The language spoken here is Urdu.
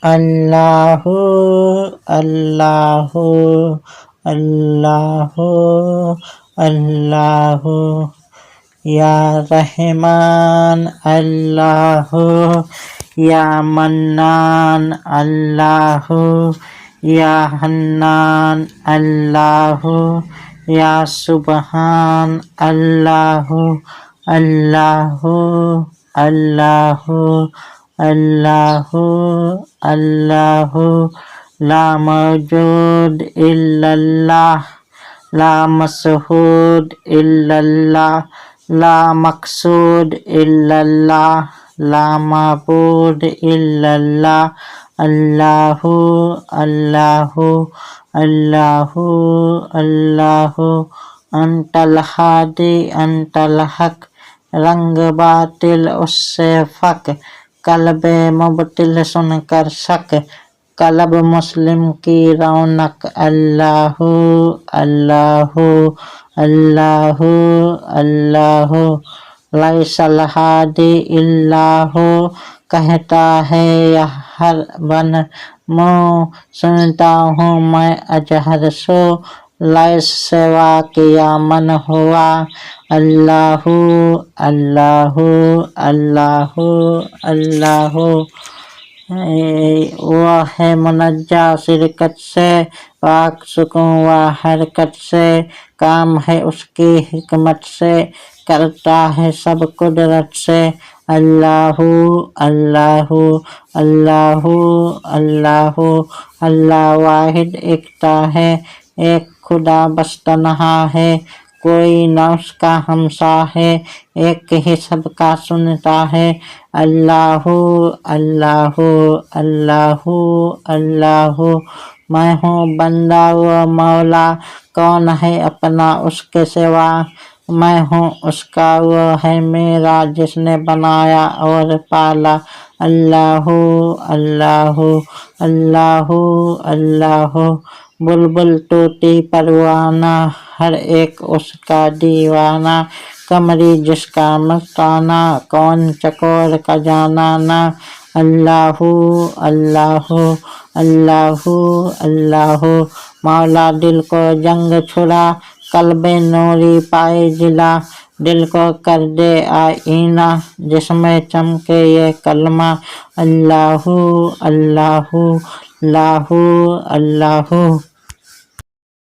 اللہ اللہ اللہ اللہ یا رحمان اللہ یا منان اللہ یا حنان اللہ یا سبحان اللہ اللہ اللہ اللہ اللہ لا موجود الا اللہ لا مسعود الا اللہ لا مقصود الا اللہ لا معبود الا اللہ اللہ اللہ اللہ اللہ انت الہادی انت الحق رنگ باطل اس سے فق قلب مبتل سن کر شک قلب مسلم کی رونق اللہ اللہ اللہ اللہ لیس الہادی اللہ کہتا ہے یہ ہر بن منہ سنتا ہوں میں اجہر سو لیس سوا کیا من ہوا اللہ اللہ اللہ اللہ وہ ہے منجا شرکت سے پاک سکون و حرکت سے کام ہے اس کی حکمت سے کرتا ہے سب قدرت سے اللہ اللہ اللہ اللہ اللہ واحد ایکتا ہے ایک خدا بس تنہا ہے کوئی نہ اس کا ہمسا ہے ایک ہی سب کا سنتا ہے اللہ اللہ اللہ اللہ میں ہوں بندہ و مولا کون ہے اپنا اس کے سوا میں ہوں اس کا وہ ہے میرا جس نے بنایا اور پالا اللہ اللہ اللہ اللہ بلبل طوطی پروانہ ہر ایک اس کا دیوانہ قمری جس کا مستانہ کون چکور کا جانانا اللہ اللہ اللہ اللہ مولا دل کو جنگ چھڑا قلب نوری پائے جلا دل کو کر دے آئینہ جس میں چمکے یہ کلمہ اللہ اللہ اللہ اللہ